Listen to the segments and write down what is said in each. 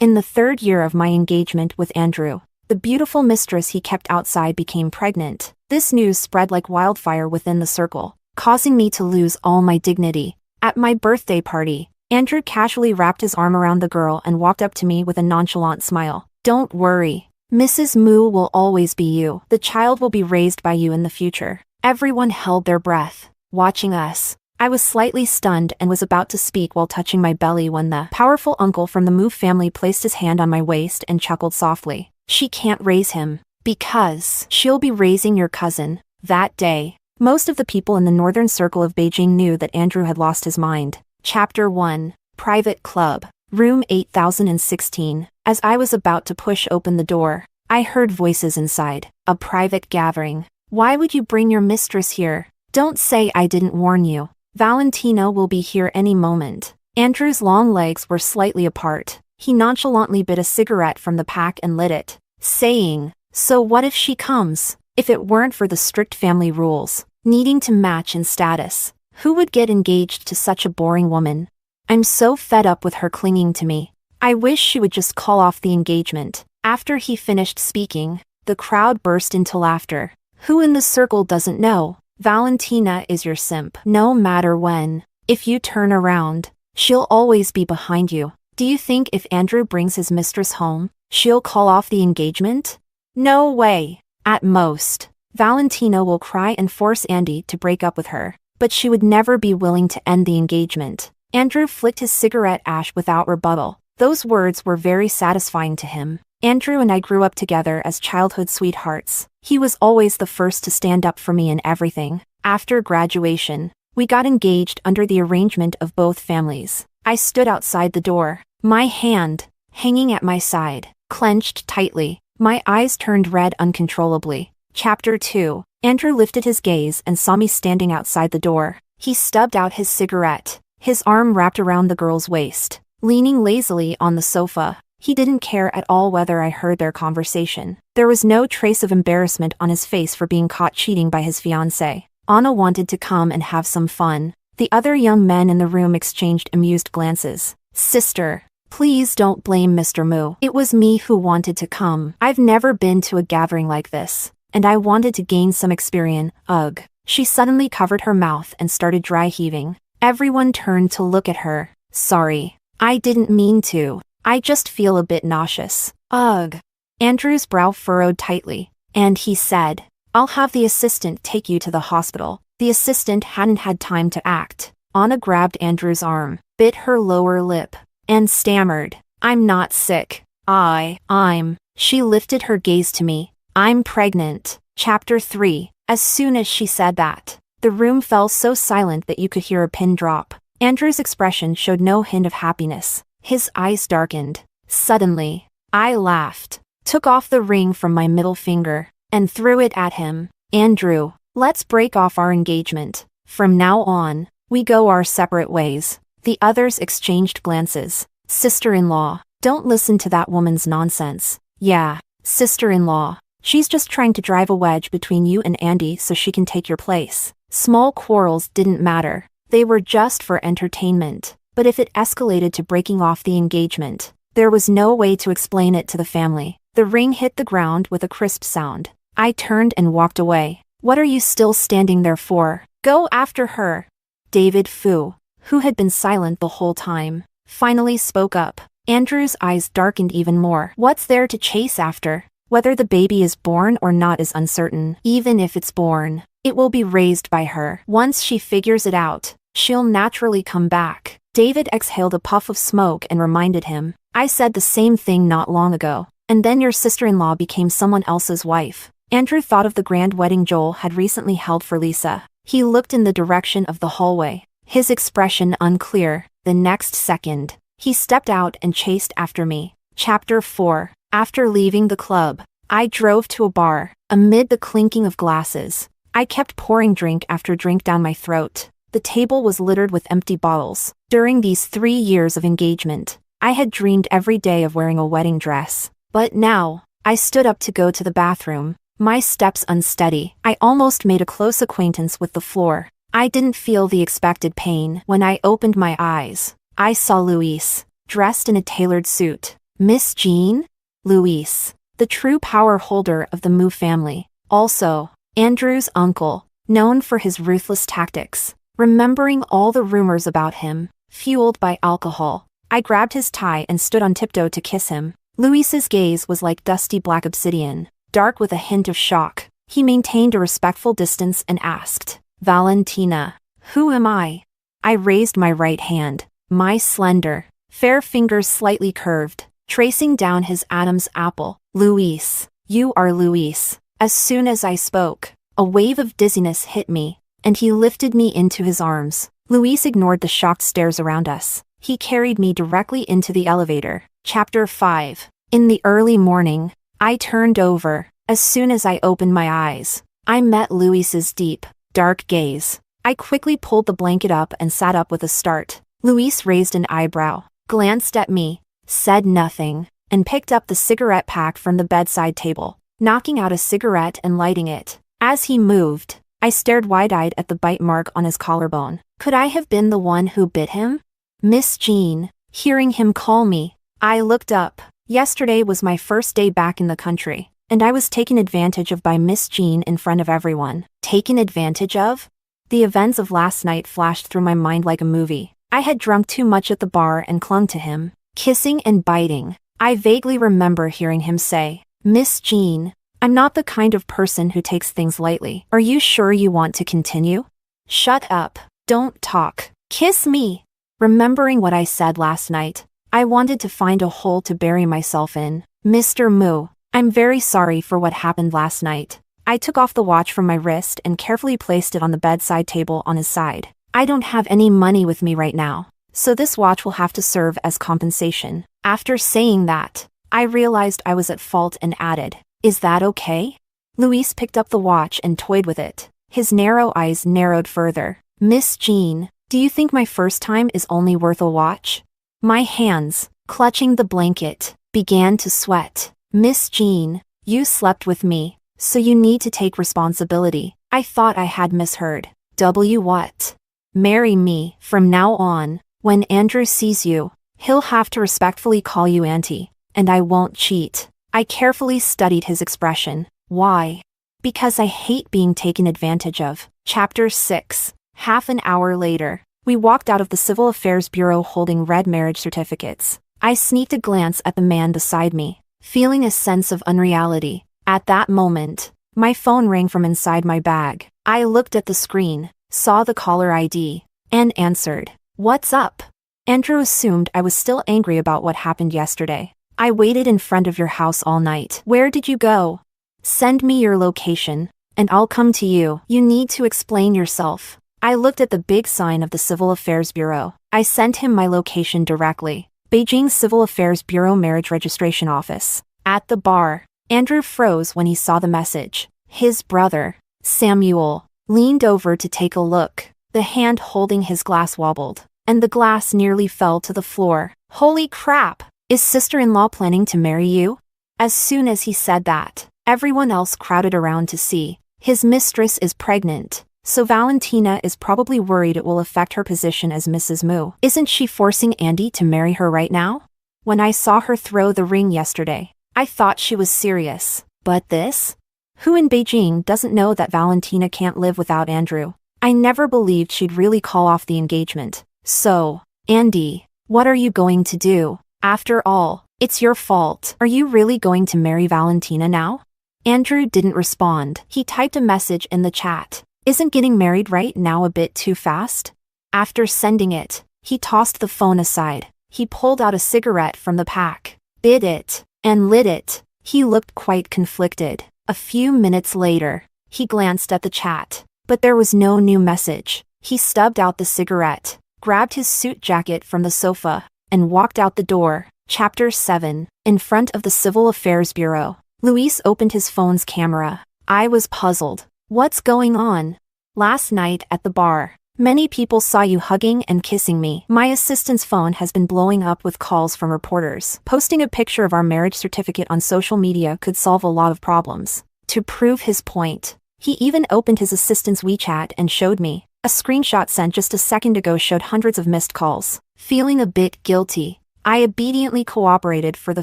In the 3rd year of my engagement with Andrew, the beautiful mistress he kept outside became pregnant. This news spread like wildfire within the circle, causing me to lose all my dignity. At my birthday party, Andrew casually wrapped his arm around the girl and walked up to me with a nonchalant smile. "Don't worry. Mrs. Moo will always be you. The child will be raised by you in the future." Everyone held their breath, watching us. I was slightly stunned and was about to speak while touching my belly when the powerful uncle from the Moo family placed his hand on my waist and chuckled softly. "She can't raise him, because she'll be raising your cousin." That day, most of the people in the northern circle of Beijing knew that Andrew had lost his mind. Chapter 1. Private Club. Room 8016. As I was about to push open the door, I heard voices inside. A private gathering. "Why would you bring your mistress here? Don't say I didn't warn you. Valentina will be here any moment." Andrew's long legs were slightly apart. He nonchalantly bit a cigarette from the pack and lit it, saying, "So what if she comes? If it weren't for the strict family rules, needing to match in status, who would get engaged to such a boring woman? I'm so fed up with her clinging to me. I wish she would just call off the engagement." After he finished speaking, the crowd burst into laughter. "Who in the circle doesn't know? Valentina is your simp. No matter when. If you turn around, she'll always be behind you. Do you think if Andrew brings his mistress home, she'll call off the engagement? No way. At most, Valentina will cry and force Andy to break up with her, but she would never be willing to end the engagement." Andrew flicked his cigarette ash without rebuttal. Those words were very satisfying to him. Andrew and I grew up together as childhood sweethearts. He was always the first to stand up for me in everything. After graduation, we got engaged under the arrangement of both families. I stood outside the door, my hand, hanging at my side, clenched tightly. My eyes turned red uncontrollably. Chapter 2. Andrew lifted his gaze and saw me standing outside the door. He stubbed out his cigarette, his arm wrapped around the girl's waist, leaning lazily on the sofa. He didn't care at all whether I heard their conversation. There was no trace of embarrassment on his face for being caught cheating by his fiancé. Anna wanted to come and have some fun. The other young men in the room exchanged amused glances. "Sister, please don't blame Mr. Moo. It was me who wanted to come. I've never been to a gathering like this, and I wanted to gain some experience." Ugh. She suddenly covered her mouth and started dry heaving. Everyone turned to look at her. "Sorry. I didn't mean to. I just feel a bit nauseous." Ugh. Andrew's brow furrowed tightly, and he said, "I'll have the assistant take you to the hospital." The assistant hadn't had time to act. Anna grabbed Andrew's arm, bit her lower lip, and stammered, "I'm not sick. I'm." She lifted her gaze to me. "I'm pregnant." Chapter 3. As soon as she said that, the room fell so silent that you could hear a pin drop. Andrew's expression showed no hint of happiness. His eyes darkened. Suddenly, I laughed, took off the ring from my middle finger, and threw it at him. "Andrew, let's break off our engagement. From now on, we go our separate ways." The others exchanged glances. "Sister-in-law, don't listen to that woman's nonsense." "Yeah, sister-in-law. She's just trying to drive a wedge between you and Andy so she can take your place." Small quarrels didn't matter. They were just for entertainment. But if it escalated to breaking off the engagement, there was no way to explain it to the family. The ring hit the ground with a crisp sound. I turned and walked away. "What are you still standing there for? Go after her." David Fu, who had been silent the whole time, finally spoke up. Andrew's eyes darkened even more. "What's there to chase after? Whether the baby is born or not is uncertain. Even if it's born, it will be raised by her. Once she figures it out, she'll naturally come back." David exhaled a puff of smoke and reminded him, "I said the same thing not long ago. And then your sister-in-law became someone else's wife." Andrew thought of the grand wedding Joel had recently held for Lisa. He looked in the direction of the hallway, his expression unclear. The next second, he stepped out and chased after me. Chapter 4. After leaving the club, I drove to a bar. Amid the clinking of glasses, I kept pouring drink after drink down my throat. The table was littered with empty bottles. During these 3 years of engagement, I had dreamed every day of wearing a wedding dress. But now, I stood up to go to the bathroom, my steps unsteady. I almost made a close acquaintance with the floor. I didn't feel the expected pain. When I opened my eyes, I saw Luis, dressed in a tailored suit. Miss Jean? Luis, the true power holder of the Mu family. Also, Andrew's uncle, known for his ruthless tactics. Remembering all the rumors about him, fueled by alcohol, I grabbed his tie and stood on tiptoe to kiss him. Luis's gaze was like dusty black obsidian, dark with a hint of shock. He maintained a respectful distance and asked, "Valentina, who am I?" I raised my right hand, my slender, fair fingers slightly curved, tracing down his Adam's apple. "Luis, you are Luis." As soon as I spoke, a wave of dizziness hit me, and he lifted me into his arms. Luis ignored the shocked stares around us. He carried me directly into the elevator. Chapter 5. In the early morning, I turned over. As soon as I opened my eyes, I met Luis's deep, dark gaze. I quickly pulled the blanket up and sat up with a start. Luis raised an eyebrow, glanced at me, said nothing, and picked up the cigarette pack from the bedside table, knocking out a cigarette and lighting it. As he moved, I stared wide-eyed at the bite mark on his collarbone. Could I have been the one who bit him? Miss Jean. Hearing him call me, I looked up. Yesterday was my first day back in the country, and I was taken advantage of by Miss Jean in front of everyone. Taken advantage of? The events of last night flashed through my mind like a movie. I had drunk too much at the bar and clung to him, kissing and biting. I vaguely remember hearing him say, "Miss Jean, I'm not the kind of person who takes things lightly. Are you sure you want to continue?" "Shut up. Don't talk. Kiss me." Remembering what I said last night, I wanted to find a hole to bury myself in. "Mr. Mu, I'm very sorry for what happened last night." I took off the watch from my wrist and carefully placed it on the bedside table on his side. "I don't have any money with me right now, so this watch will have to serve as compensation." After saying that, I realized I was at fault and added, "Is that okay?" Luis picked up the watch and toyed with it. His narrow eyes narrowed further. "Miss Jean, do you think my first time is only worth a watch?" My hands, clutching the blanket, began to sweat. "Miss Jean, you slept with me, so you need to take responsibility." I thought I had misheard. What? "Marry me. From now on, when Andrew sees you, he'll have to respectfully call you auntie, and I won't cheat." I carefully studied his expression. "Why?" "Because I hate being taken advantage of." Chapter 6. Half an hour later, we walked out of the Civil Affairs Bureau holding red marriage certificates. I sneaked a glance at the man beside me, feeling a sense of unreality. At that moment, my phone rang from inside my bag. I looked at the screen, saw the caller ID, and answered. "What's up?" Andrew assumed I was still angry about what happened yesterday. "I waited in front of your house all night." "Where did you go?" "Send me your location, and I'll come to you." "You need to explain yourself." I looked at the big sign of the Civil Affairs Bureau. I sent him my location directly. Beijing Civil Affairs Bureau Marriage Registration Office. At the bar, Andrew froze when he saw the message. His brother, Samuel, leaned over to take a look. The hand holding his glass wobbled, and the glass nearly fell to the floor. "Holy crap! Is sister-in-law planning to marry you?" As soon as he said that, everyone else crowded around to see. His mistress is pregnant, so Valentina is probably worried it will affect her position as Mrs. Mu. Isn't she forcing Andy to marry her right now? When I saw her throw the ring yesterday, I thought she was serious. But this? Who in Beijing doesn't know that Valentina can't live without Andrew? I never believed she'd really call off the engagement. So, Andy, what are you going to do? After all, it's your fault. Are you really going to marry Valentina now? Andrew didn't respond. He typed a message in the chat. Isn't getting married right now a bit too fast? After sending it, he tossed the phone aside. He pulled out a cigarette from the pack, bit it, and lit it. He looked quite conflicted. A few minutes later, he glanced at the chat, but there was no new message. He stubbed out the cigarette, grabbed his suit jacket from the sofa, and walked out the door. Chapter 7. In front of the Civil Affairs Bureau, Luis opened his phone's camera. I was puzzled. What's going on? Last night at the bar, many people saw you hugging and kissing me. My assistant's phone has been blowing up with calls from reporters. Posting a picture of our marriage certificate on social media could solve a lot of problems. To prove his point, he even opened his assistant's WeChat and showed me. A screenshot sent just a second ago showed hundreds of missed calls. Feeling a bit guilty, I obediently cooperated for the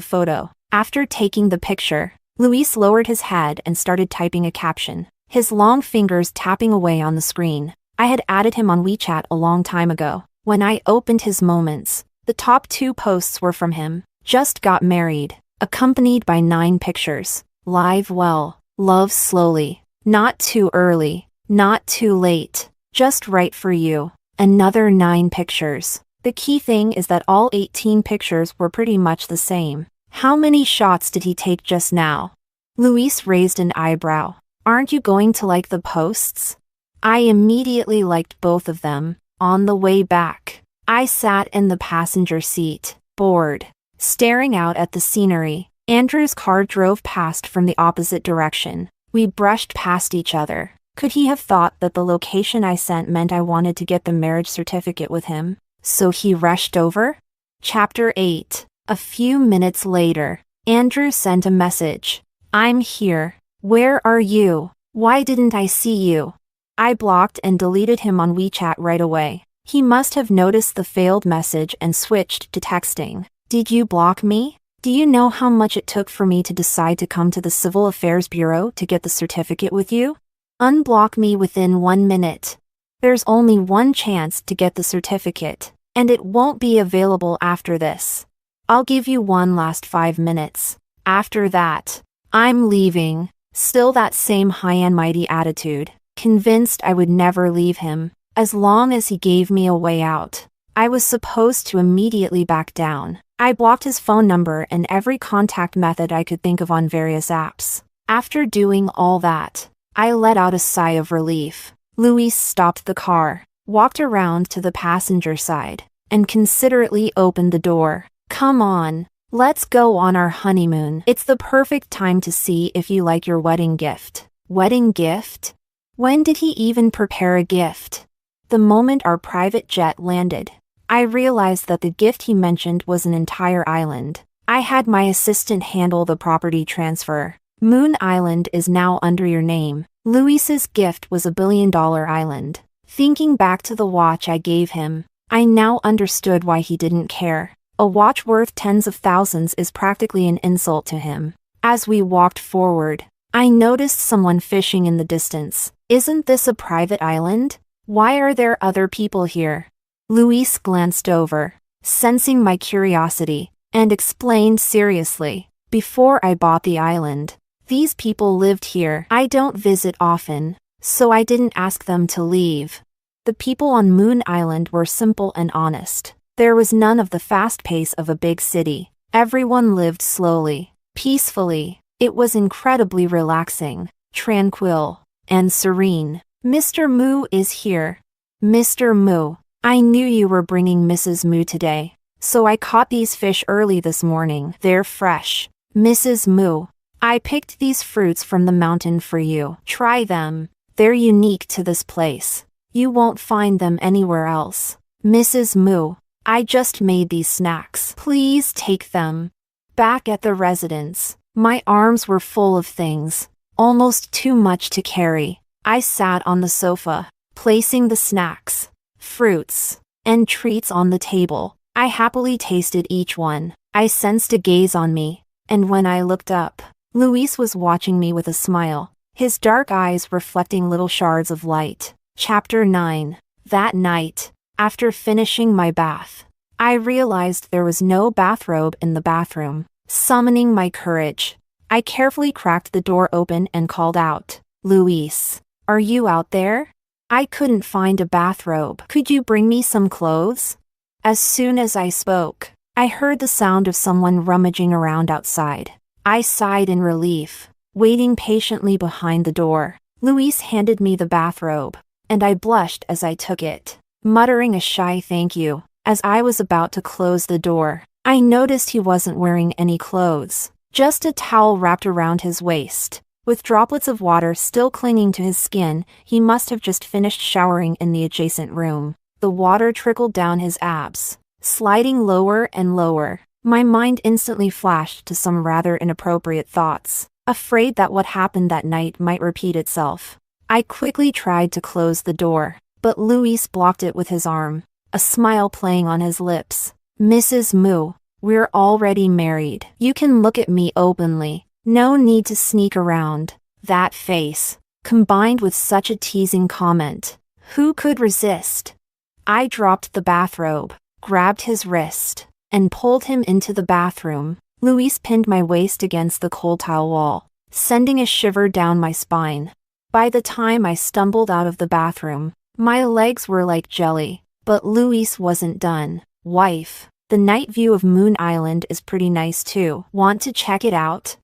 photo. After taking the picture, Luis lowered his head and started typing a caption, his long fingers tapping away on the screen. I had added him on WeChat a long time ago. When I opened his moments, the top 2 posts were from him. Just got married, accompanied by 9 pictures. Live well, love slowly, not too early, not too late, just right for you. Another 9 pictures. The key thing is that all 18 pictures were pretty much the same. How many shots did he take just now? Luis raised an eyebrow. Aren't you going to like the posts? I immediately liked both of them. On the way back, I sat in the passenger seat, bored, staring out at the scenery. Andrew's car drove past from the opposite direction. We brushed past each other. Could he have thought that the location I sent meant I wanted to get the marriage certificate with him? So he rushed over? Chapter 8. A few minutes later, Andrew sent a message. I'm here. Where are you? Why didn't I see you? I blocked and deleted him on WeChat right away. He must have noticed the failed message and switched to texting. Did you block me? Do you know how much it took for me to decide to come to the Civil Affairs Bureau to get the certificate with you? Unblock me within 1 minute. There's only one chance to get the certificate, and it won't be available after this. I'll give you one last 5 minutes. After that, I'm leaving. Still that same high and mighty attitude, convinced I would never leave him, as long as he gave me a way out. I was supposed to immediately back down. I blocked his phone number and every contact method I could think of on various apps. After doing all that, I let out a sigh of relief. Luis stopped the car, walked around to the passenger side, and considerately opened the door. Come on, let's go on our honeymoon. It's the perfect time to see if you like your wedding gift. Wedding gift? When did he even prepare a gift? The moment our private jet landed, I realized that the gift he mentioned was an entire island. I had my assistant handle the property transfer. Moon Island is now under your name. Luis's gift was $1 billion island. Thinking back to the watch I gave him, I now understood why he didn't care. A watch worth tens of thousands is practically an insult to him. As we walked forward, I noticed someone fishing in the distance. Isn't this a private island? Why are there other people here? Luis glanced over, sensing my curiosity, and explained seriously. Before I bought the island, these people lived here. I don't visit often, so I didn't ask them to leave. The people on Moon Island were simple and honest. There was none of the fast pace of a big city. Everyone lived slowly, peacefully. It was incredibly relaxing, tranquil, and serene. Mr. Moo is here. Mr. Moo, I knew you were bringing Mrs. Moo today, so I caught these fish early this morning. They're fresh. Mrs. Moo, I picked these fruits from the mountain for you. Try them. They're unique to this place. You won't find them anywhere else. Mrs. Moo, I just made these snacks. Please take them. Back at the residence, my arms were full of things, almost too much to carry. I sat on the sofa, placing the snacks, fruits, and treats on the table. I happily tasted each one. I sensed a gaze on me, and when I looked up, Luis was watching me with a smile, his dark eyes reflecting little shards of light. Chapter 9. That night, after finishing my bath, I realized there was no bathrobe in the bathroom. Summoning my courage, I carefully cracked the door open and called out, Luis, are you out there? I couldn't find a bathrobe. Could you bring me some clothes? As soon as I spoke, I heard the sound of someone rummaging around outside. I sighed in relief, waiting patiently behind the door. Luis handed me the bathrobe, and I blushed as I took it, muttering a shy thank you. As I was about to close the door, I noticed he wasn't wearing any clothes, just a towel wrapped around his waist. With droplets of water still clinging to his skin, he must have just finished showering in the adjacent room. The water trickled down his abs, sliding lower and lower. My mind instantly flashed to some rather inappropriate thoughts, afraid that what happened that night might repeat itself. I quickly tried to close the door, but Luis blocked it with his arm, a smile playing on his lips. Mrs. Moo, We're already married. You can look at me openly. No need to sneak around. That face, combined with such a teasing comment. Who could resist? I dropped the bathrobe, grabbed his wrist, and pulled him into the bathroom. Luis pinned my waist against the cold tile wall, sending a shiver down my spine. By the time I stumbled out of the bathroom, my legs were like jelly. But Luis wasn't done. Wife, the night view of Moon Island is pretty nice too. Want to check it out?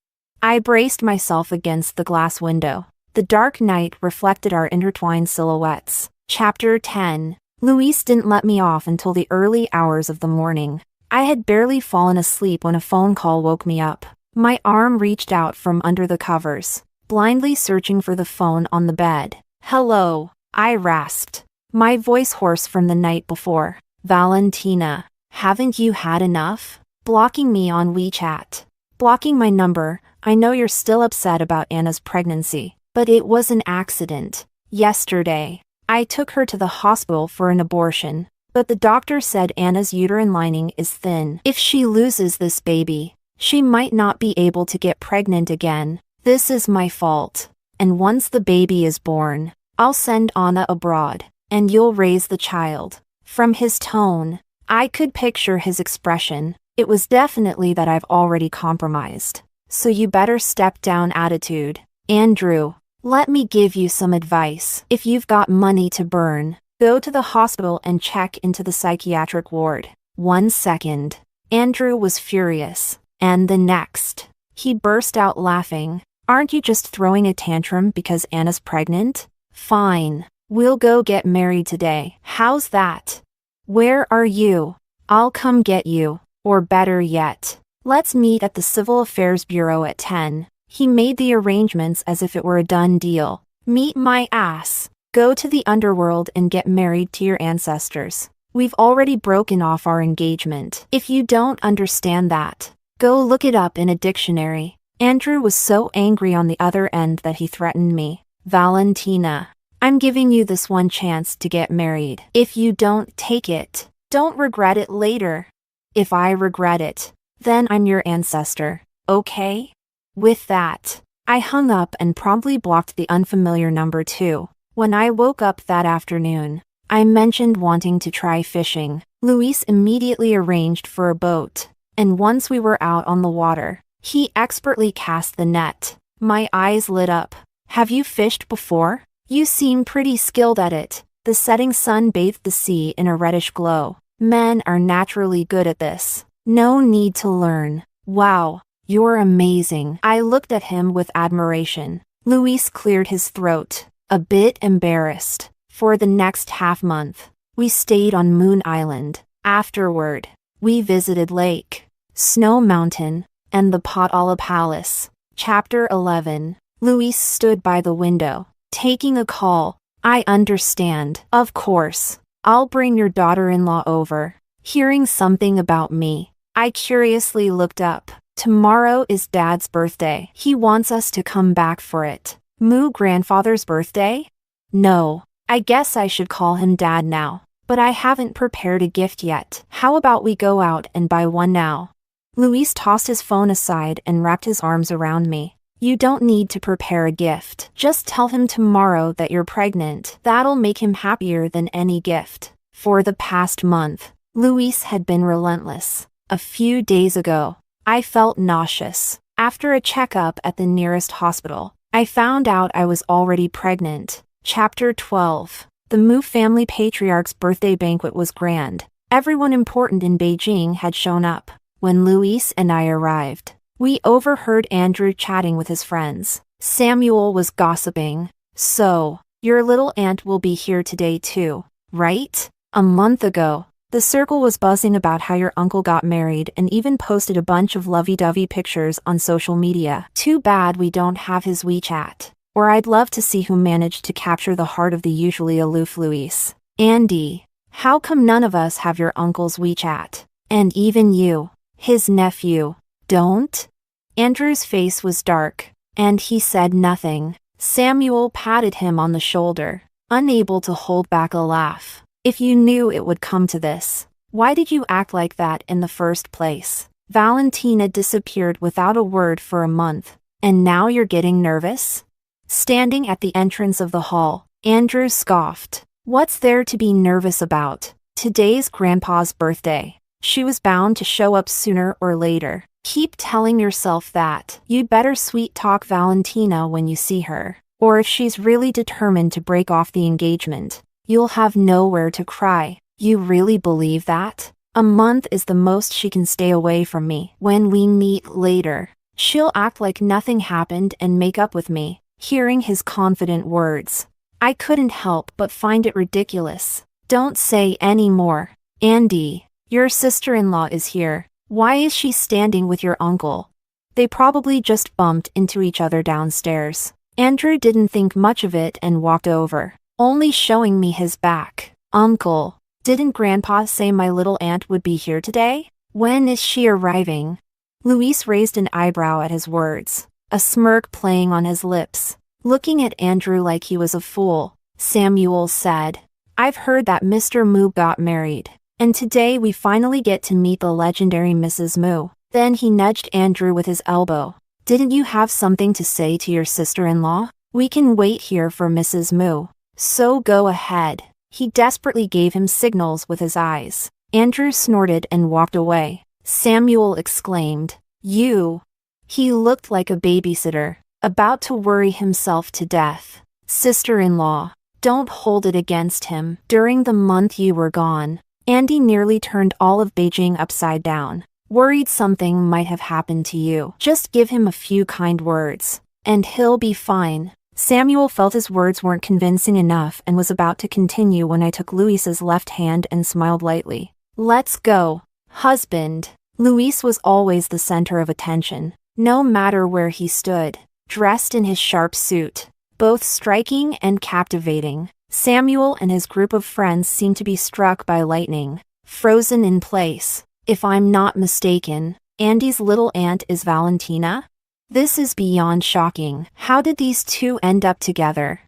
I braced myself against the glass window. The dark night reflected our intertwined silhouettes. Chapter 10. Luis didn't let me off until the early hours of the morning. I had barely fallen asleep when a phone call woke me up. My arm reached out from under the covers, blindly searching for the phone on the bed. Hello, I rasped, my voice hoarse from the night before. Valentina, haven't you had enough? Blocking me on WeChat. Blocking my number. I know you're still upset about Anna's pregnancy, but it was an accident. Yesterday, I took her to the hospital for an abortion, but the doctor said Anna's uterine lining is thin. If she loses this baby, she might not be able to get pregnant again. This is my fault. And once the baby is born, I'll send Anna abroad, and you'll raise the child. From his tone, I could picture his expression. It was definitely that I've already compromised. So you better step down attitude. Andrew, let me give you some advice. If you've got money to burn, go to the hospital and check into the psychiatric ward. 1 second. Andrew was furious. And the next, he burst out laughing. Aren't you just throwing a tantrum because Anna's pregnant? Fine. We'll go get married today. How's that? Where are you? I'll come get you. Or better yet, let's meet at the Civil Affairs Bureau at 10. He made the arrangements as if it were a done deal. Meet my ass. Go to the underworld and get married to your ancestors. We've already broken off our engagement. If you don't understand that, go look it up in a dictionary. Andrew was so angry on the other end that he threatened me. Valentina, I'm giving you this one chance to get married. If you don't take it, don't regret it later. If I regret it, then I'm your ancestor, okay? With that, I hung up and promptly blocked the unfamiliar number too. When I woke up that afternoon, I mentioned wanting to try fishing. Luis immediately arranged for a boat, and once we were out on the water, he expertly cast the net. My eyes lit up. Have you fished before? You seem pretty skilled at it. The setting sun bathed the sea in a reddish glow. Men are naturally good at this. No need to learn. Wow, you're amazing. I looked at him with admiration. Luis cleared his throat, a bit embarrassed. For the next half-month, we stayed on Moon Island. Afterward, we visited Lake, Snow Mountain, and the Potala Palace. Chapter 11. Luis stood by the window, taking a call. I understand. Of course. I'll bring your daughter-in-law over. Hearing something about me, I curiously looked up. Tomorrow is Dad's birthday. He wants us to come back for it. Moo grandfather's birthday? No, I guess I should call him Dad now. But I haven't prepared a gift yet. How about we go out and buy one now? Luis tossed his phone aside and wrapped his arms around me. You don't need to prepare a gift. Just tell him tomorrow that you're pregnant. That'll make him happier than any gift. For the past month, Luis had been relentless. A few days ago, I felt nauseous. After a checkup at the nearest hospital, I found out I was already pregnant. Chapter 12. The Mu family patriarch's birthday banquet was grand. Everyone important in Beijing had shown up. When Luis and I arrived, we overheard Andrew chatting with his friends. Samuel was gossiping. So, your little aunt will be here today too, right? A month ago, the circle was buzzing about how your uncle got married and even posted a bunch of lovey-dovey pictures on social media. Too bad we don't have his WeChat. Or I'd love to see who managed to capture the heart of the usually aloof Luis. Andy, how come none of us have your uncle's WeChat? And even you, his nephew, don't? Andrew's face was dark, and he said nothing. Samuel patted him on the shoulder, unable to hold back a laugh. If you knew it would come to this, Why did you act like that in the first place? Valentina disappeared without a word for a month, and now you're getting nervous? Standing at the entrance of the hall, Andrew scoffed. What's there to be nervous about? Today's Grandpa's birthday. She was bound to show up sooner or later. Keep telling yourself that. You'd better sweet-talk Valentina when you see her. Or if she's really determined to break off the engagement, you'll have nowhere to cry. You really believe that? A month is the most she can stay away from me. When we meet later, she'll act like nothing happened and make up with me. Hearing his confident words, I couldn't help but find it ridiculous. Don't say any more. Andy, your sister-in-law is here. Why is she standing with your uncle? They probably just bumped into each other downstairs. Andrew didn't think much of it and walked over, only showing me his back. Uncle, didn't Grandpa say my little aunt would be here today? When is she arriving? Luis raised an eyebrow at his words, a smirk playing on his lips. Looking at Andrew like he was a fool, Samuel said, I've heard that Mr. Moo got married, and today we finally get to meet the legendary Mrs. Moo. Then he nudged Andrew with his elbow. Didn't you have something to say to your sister-in-law? We can wait here for Mrs. Moo. So go ahead. He desperately gave him signals with his eyes. Andrew snorted and walked away. Samuel exclaimed, You! He looked like a babysitter, about to worry himself to death. Sister-in-law, don't hold it against him. During the month you were gone, Andy nearly turned all of Beijing upside down. Worried something might have happened to you. Just give him a few kind words, and he'll be fine. Samuel felt his words weren't convincing enough and was about to continue when I took Luis's left hand and smiled lightly. Let's go, husband. Luis was always the center of attention, no matter where he stood, dressed in his sharp suit, both striking and captivating. Samuel and his group of friends seemed to be struck by lightning, frozen in place. If I'm not mistaken, Andy's little aunt is Valentina? This is beyond shocking. How did these two end up together?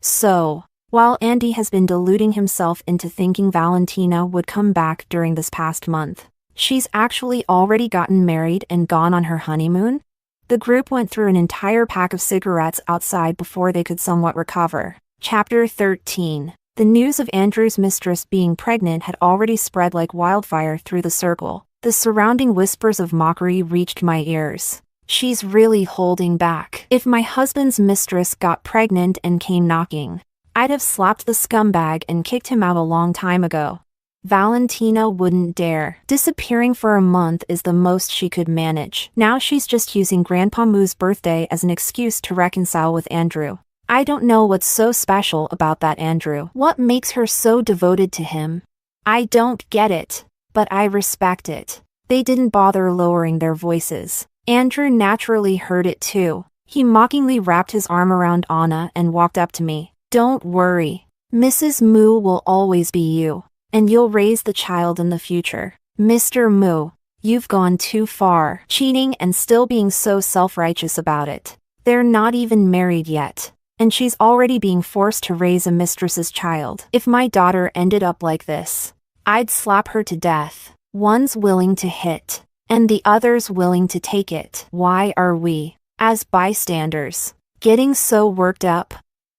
So, while Andy has been deluding himself into thinking Valentina would come back during this past month, she's actually already gotten married and gone on her honeymoon? The group went through an entire pack of cigarettes outside before they could somewhat recover. Chapter 13. The news of Andrew's mistress being pregnant had already spread like wildfire through the circle. The surrounding whispers of mockery reached my ears. She's really holding back. If my husband's mistress got pregnant and came knocking, I'd have slapped the scumbag and kicked him out a long time ago. Valentina wouldn't dare. Disappearing for a month is the most she could manage. Now she's just using Grandpa Moo's birthday as an excuse to reconcile with Andrew. I don't know what's so special about that Andrew. What makes her so devoted to him? I don't get it, but I respect it. They didn't bother lowering their voices. Andrew naturally heard it too. He mockingly wrapped his arm around Anna and walked up to me. Don't worry. Mrs. Moo will always be you, and you'll raise the child in the future. Mr. Moo, you've gone too far. Cheating and still being so self-righteous about it. They're not even married yet, and she's already being forced to raise a mistress's child. If my daughter ended up like this, I'd slap her to death. One's willing to hit, and the other's willing to take it. Why are we, as bystanders, getting so worked up?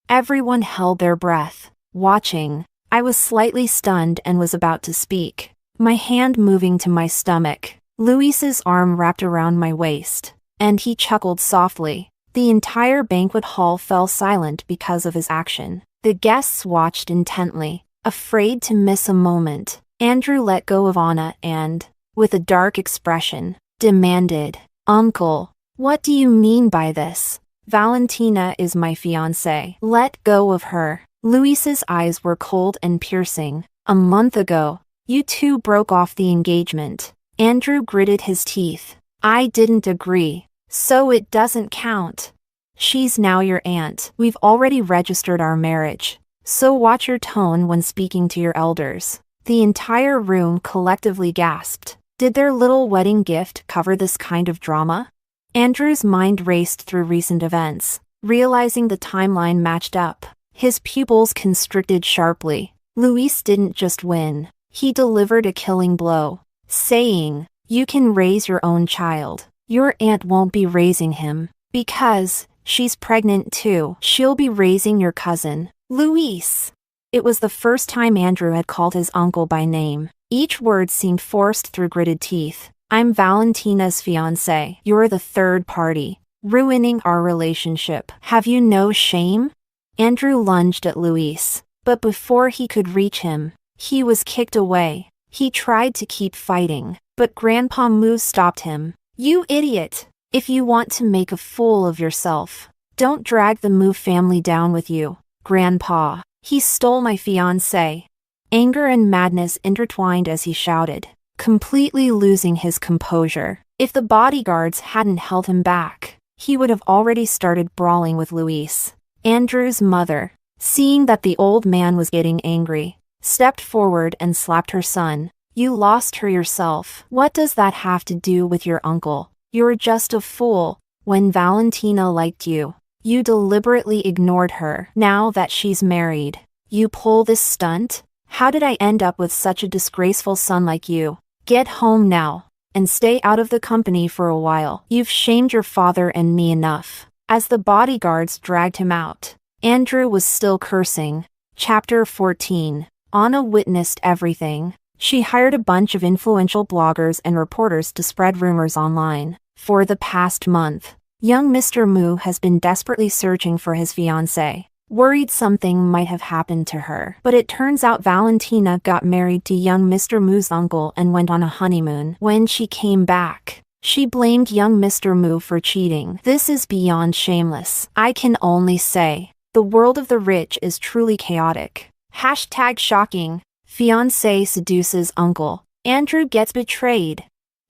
Everyone held their breath, watching. I was slightly stunned and was about to speak, my hand moving to my stomach. Luis's arm wrapped around my waist, and he chuckled softly. The entire banquet hall fell silent because of his action. The guests watched intently, afraid to miss a moment. Andrew let go of Anna and, with a dark expression, demanded, Uncle, what do you mean by this? Valentina is my fiancé. Let go of her. Luis's eyes were cold and piercing. A month ago, you two broke off the engagement. Andrew gritted his teeth. I didn't agree, so it doesn't count. She's now your aunt. We've already registered our marriage, so watch your tone when speaking to your elders. The entire room collectively gasped. Did their little wedding gift cover this kind of drama? Andrew's mind raced through recent events, realizing the timeline matched up. His pupils constricted sharply. Luis didn't just win. He delivered a killing blow, saying, "You can raise your own child. Your aunt won't be raising him, because she's pregnant too. She'll be raising your cousin, Luis." It was the first time Andrew had called his uncle by name. Each word seemed forced through gritted teeth. "I'm Valentina's fiancé. You're the third party, ruining our relationship. Have you no shame?" Andrew lunged at Luis, but before he could reach him, he was kicked away. He tried to keep fighting, but Grandpa Moo stopped him. "You idiot! If you want to make a fool of yourself, don't drag the Moo family down with you, Grandpa. He stole my fiancé." Anger and madness intertwined as he shouted, completely losing his composure. If the bodyguards hadn't held him back, he would have already started brawling with Luis. Andrew's mother, seeing that the old man was getting angry, stepped forward and slapped her son. "You lost her yourself. What does that have to do with your uncle? You're just a fool. When Valentina liked you, you deliberately ignored her. Now that she's married, you pull this stunt? How did I end up with such a disgraceful son like you? Get home now, and stay out of the company for a while. You've shamed your father and me enough." As the bodyguards dragged him out, Andrew was still cursing. Chapter 14. Anna witnessed everything. She hired a bunch of influential bloggers and reporters to spread rumors online. For the past month, young Mr. Moo has been desperately searching for his fiancée, worried something might have happened to her. But it turns out Valentina got married to young Mr. Moo's uncle and went on a honeymoon. When she came back, she blamed young Mr. Moo for cheating. This is beyond shameless. I can only say, the world of the rich is truly chaotic. Hashtag shocking. Fiancé seduces uncle. Andrew gets betrayed.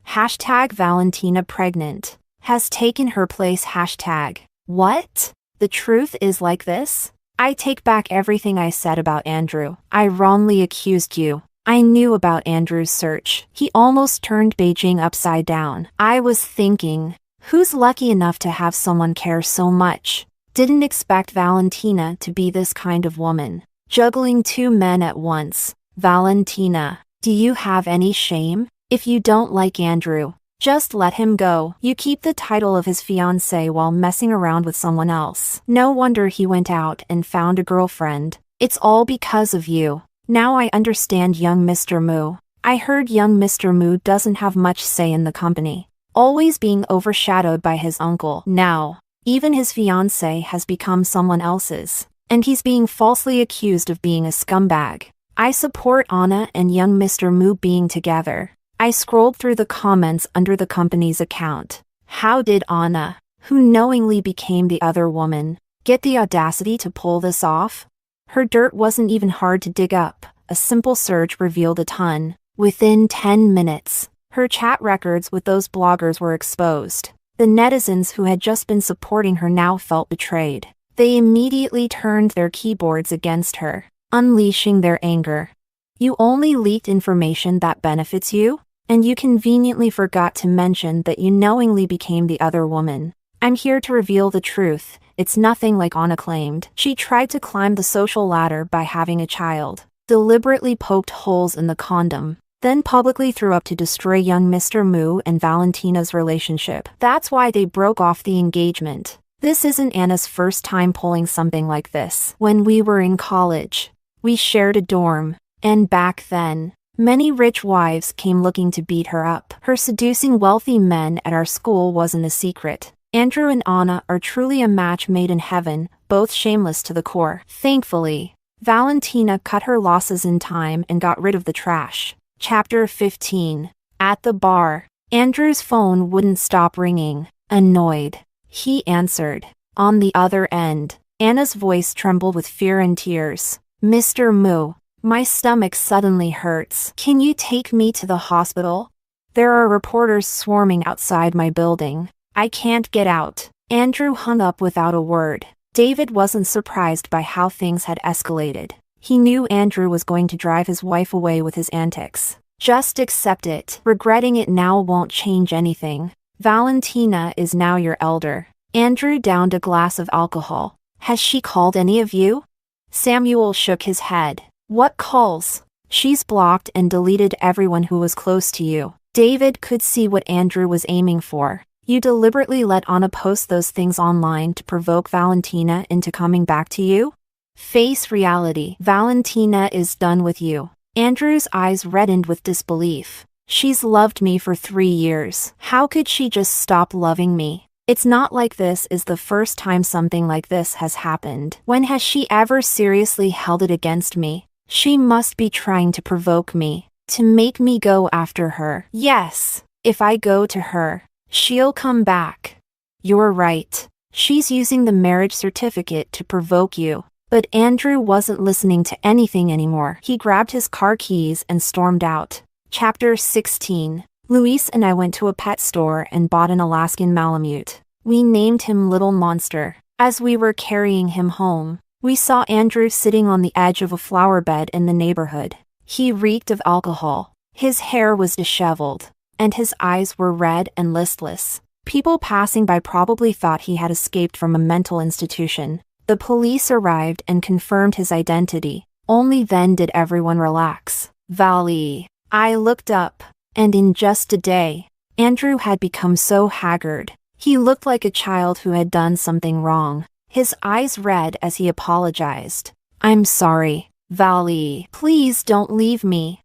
Hashtag Valentina pregnant. Has taken her place. Hashtag. What? The truth is like this? I take back everything I said about Andrew. I wrongly accused you. I knew about Andrew's search. He almost turned Beijing upside down. I was thinking, who's lucky enough to have someone care so much? Didn't expect Valentina to be this kind of woman. Juggling two men at once. Valentina, do you have any shame? If you don't like Andrew, just let him go. You keep the title of his fiancé while messing around with someone else. No wonder he went out and found a girlfriend. It's all because of you. Now I understand young Mr. Moo. I heard young Mr. Moo doesn't have much say in the company, always being overshadowed by his uncle. Now, even his fiancée has become someone else's, and he's being falsely accused of being a scumbag. I support Anna and young Mr. Moo being together. I scrolled through the comments under the company's account. How did Anna, who knowingly became the other woman, get the audacity to pull this off? Her dirt wasn't even hard to dig up. A simple search revealed a ton. Within 10 minutes, her chat records with those bloggers were exposed. The netizens who had just been supporting her now felt betrayed. They immediately turned their keyboards against her, unleashing their anger. You only leaked information that benefits you, and you conveniently forgot to mention that you knowingly became the other woman. I'm here to reveal the truth. It's nothing like Anna claimed. She tried to climb the social ladder by having a child, deliberately poked holes in the condom, then publicly threw up to destroy young Mr. Moo and Valentina's relationship. That's why they broke off the engagement. This isn't Anna's first time pulling something like this. When we were in college, we shared a dorm, and back then, many rich wives came looking to beat her up. Her seducing wealthy men at our school wasn't a secret. Andrew and Anna are truly a match made in heaven, both shameless to the core. Thankfully, Valentina cut her losses in time and got rid of the trash. Chapter 15. At the bar, Andrew's phone wouldn't stop ringing. Annoyed, he answered. On the other end, Anna's voice trembled with fear and tears. "Mr. Moo, my stomach suddenly hurts. Can you take me to the hospital? There are reporters swarming outside my building. I can't get out." Andrew hung up without a word. David wasn't surprised by how things had escalated. He knew Andrew was going to drive his wife away with his antics. Just accept it. Regretting it now won't change anything. Valentina is now your elder. Andrew downed a glass of alcohol. Has she called any of you? Samuel shook his head. What calls? She's blocked and deleted everyone who was close to you. David could see what Andrew was aiming for. You deliberately let Anna post those things online to provoke Valentina into coming back to you? Face reality. Valentina is done with you. Andrew's eyes reddened with disbelief. She's loved me for 3 years. How could she just stop loving me? It's not like this is the first time something like this has happened. When has she ever seriously held it against me? She must be trying to provoke me, to make me go after her. Yes, if I go to her, she'll come back. You're right. She's using the marriage certificate to provoke you. But Andrew wasn't listening to anything anymore. He grabbed his car keys and stormed out. Chapter 16. Luis and I went to a pet store and bought an Alaskan Malamute. We named him Little Monster. As we were carrying him home, we saw Andrew sitting on the edge of a flower bed in the neighborhood. He reeked of alcohol. His hair was disheveled, and his eyes were red and listless. People passing by probably thought he had escaped from a mental institution. The police arrived and confirmed his identity. Only then did everyone relax. Valley. I looked up, and in just a day, Andrew had become so haggard. He looked like a child who had done something wrong. His eyes red as he apologized. I'm sorry, Valley. Please don't leave me.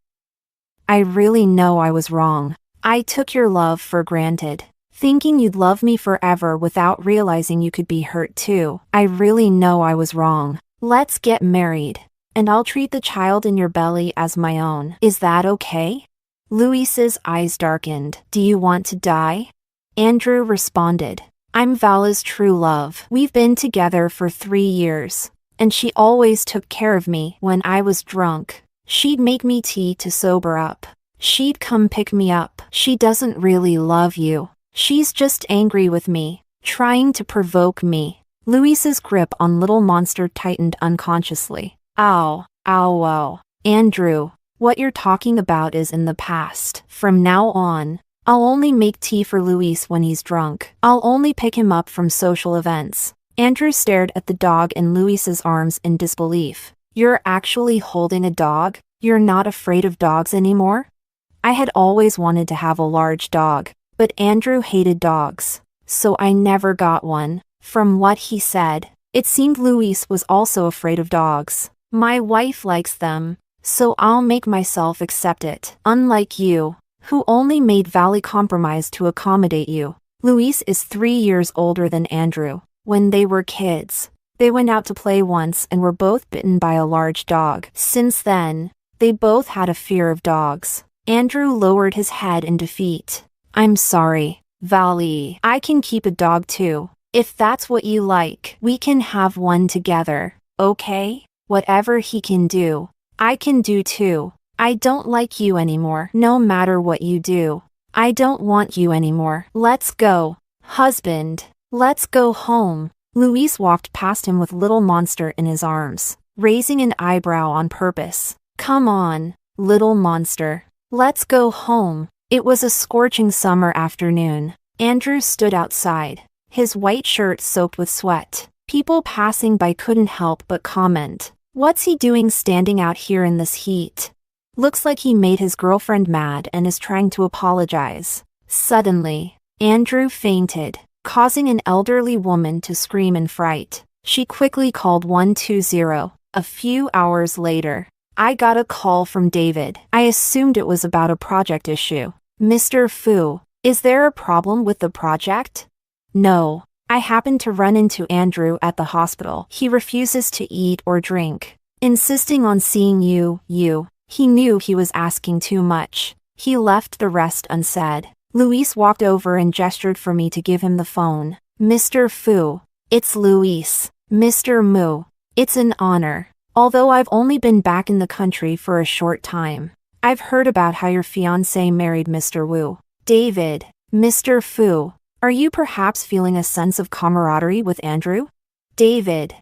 I really know I was wrong. I took your love for granted, thinking you'd love me forever without realizing you could be hurt too. I really know I was wrong. Let's get married, and I'll treat the child in your belly as my own. Is that okay? Luis's eyes darkened. Do you want to die? Andrew responded. I'm Vala's true love. We've been together for 3 years, and she always took care of me when I was drunk. She'd make me tea to sober up. She'd come pick me up. She doesn't really love you. She's just angry with me, trying to provoke me. Luis's grip on Little Monster tightened unconsciously. Ow, ow, ow. Andrew, what you're talking about is in the past. From now on, I'll only make tea for Luis when he's drunk. I'll only pick him up from social events. Andrew stared at the dog in Luis's arms in disbelief. You're actually holding a dog? You're not afraid of dogs anymore? I had always wanted to have a large dog, but Andrew hated dogs, so I never got one. From what he said, it seemed Luis was also afraid of dogs. My wife likes them, so I'll make myself accept it. Unlike you, who only made Valley compromise to accommodate you. Luis is 3 years older than Andrew. When they were kids, they went out to play once and were both bitten by a large dog. Since then, they both had a fear of dogs. Andrew lowered his head in defeat. I'm sorry, Valley. I can keep a dog too. If that's what you like, we can have one together, okay? Whatever he can do, I can do too. I don't like you anymore. No matter what you do, I don't want you anymore. Let's go. Husband, let's go home. Luis walked past him with Little Monster in his arms, raising an eyebrow on purpose. Come on, Little Monster. Let's go home. It was a scorching summer afternoon. Andrew stood outside, his white shirt soaked with sweat. People passing by couldn't help but comment. What's he doing standing out here in this heat? Looks like he made his girlfriend mad and is trying to apologize. Suddenly, Andrew fainted, causing an elderly woman to scream in fright. She quickly called 120. A few hours later, I got a call from David. I assumed it was about a project issue. Mr. Fu, is there a problem with the project? No. I happened to run into Andrew at the hospital. He refuses to eat or drink, insisting on seeing you. He knew he was asking too much. He left the rest unsaid. Luis walked over and gestured for me to give him the phone. Mr. Fu, it's Luis. Mr. Mu, it's an honor. Although I've only been back in the country for a short time, I've heard about how your fiancé married Mr. Wu. David, Mr. Fu, are you perhaps feeling a sense of camaraderie with Andrew? David.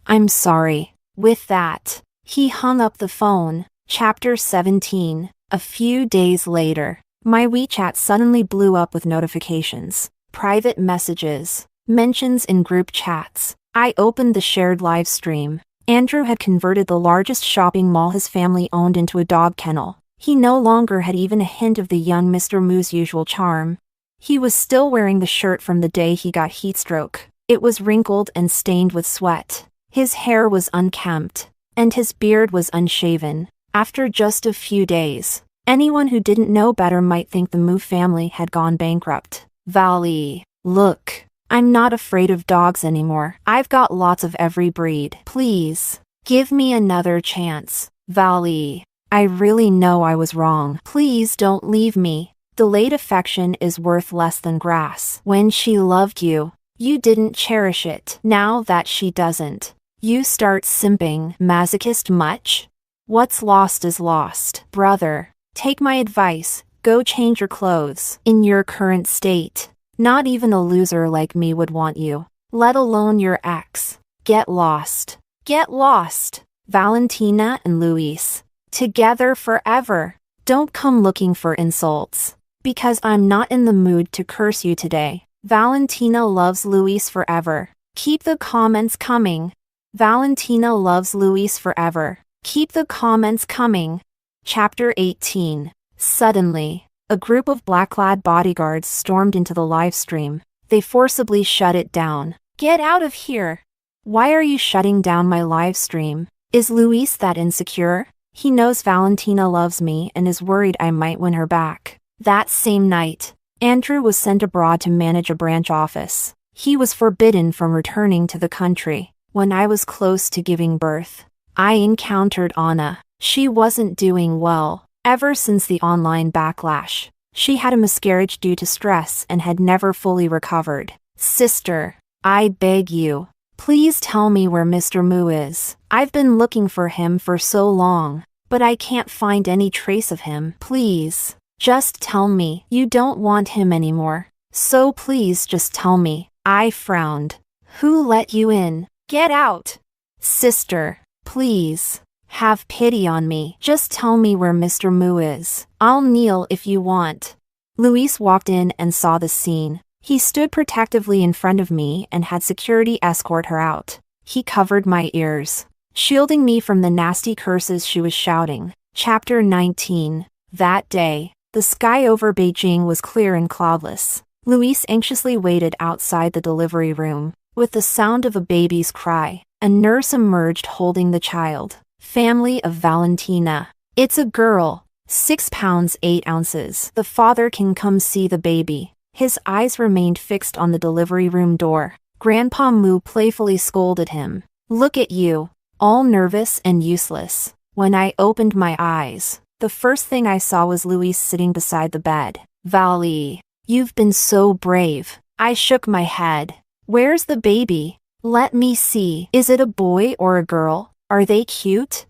I'm sorry. With that, he hung up the phone. Chapter 17. A few days later, my WeChat suddenly blew up with notifications, private messages, mentions in group chats. I opened the shared live stream. Andrew had converted the largest shopping mall his family owned into a dog kennel. He no longer had even a hint of the young Mr. Moo's usual charm. He was still wearing the shirt from the day he got heatstroke. It was wrinkled and stained with sweat. His hair was unkempt, and his beard was unshaven. After just a few days, anyone who didn't know better might think the Moo family had gone bankrupt. Valley, look. I'm not afraid of dogs anymore. I've got lots of every breed. Please, give me another chance. Valley, I really know I was wrong. Please don't leave me. Delayed affection is worth less than grass. When she loved you, you didn't cherish it. Now that she doesn't, you start simping. Masochist much? What's lost is lost. Brother, take my advice. Go change your clothes. In your current state, not even a loser like me would want you, let alone your ex. Get lost. Get lost. Valentina and Luis, together forever. Don't come looking for insults, because I'm not in the mood to curse you today. Valentina loves Luis forever. Keep the comments coming. Valentina loves Luis forever. Keep the comments coming. Chapter 18. Suddenly, a group of black-clad bodyguards stormed into the live stream. They forcibly shut it down. Get out of here! Why are you shutting down my live stream? Is Luis that insecure? He knows Valentina loves me and is worried I might win her back. That same night, Andrew was sent abroad to manage a branch office. He was forbidden from returning to the country. When I was close to giving birth, I encountered Anna. She wasn't doing well. Ever since the online backlash, she had a miscarriage due to stress and had never fully recovered. Sister, I beg you, please tell me where Mr. Moo is. I've been looking for him for so long, but I can't find any trace of him. Please, just tell me you don't want him anymore. So please just tell me. I frowned. Who let you in? Get out! Sister, please. Have pity on me. Just tell me where Mr. Moo is. I'll kneel if you want. Luis walked in and saw the scene. He stood protectively in front of me and had security escort her out. He covered my ears, shielding me from the nasty curses she was shouting. Chapter 19. That day, the sky over Beijing was clear and cloudless. Luis anxiously waited outside the delivery room. With the sound of a baby's cry, a nurse emerged holding the child. Family of Valentina. It's a girl, 6 pounds 8 ounces. The father can come see the baby. His eyes remained fixed on the delivery room door. Grandpa Moo playfully scolded him. Look at you, all nervous and useless. When I opened my eyes, the first thing I saw was Luis sitting beside the bed. Vali, you've been so brave. I shook my head. Where's the baby? Let me see. Is it a boy or a girl? Are they cute?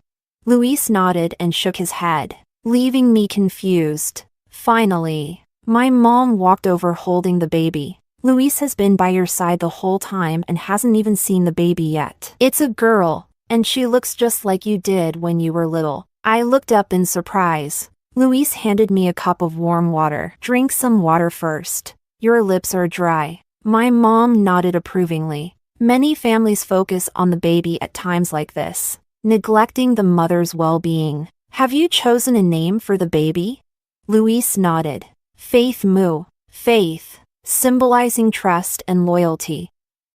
Luis nodded and shook his head, leaving me confused. Finally, my mom walked over holding the baby. Luis has been by your side the whole time and hasn't even seen the baby yet. It's a girl, and she looks just like you did when you were little. I looked up in surprise. Luis handed me a cup of warm water. Drink some water first. Your lips are dry. My mom nodded approvingly. Many families focus on the baby at times like this, neglecting the mother's well-being. Have you chosen a name for the baby? Luis nodded. Faith Moo. Faith, symbolizing trust and loyalty.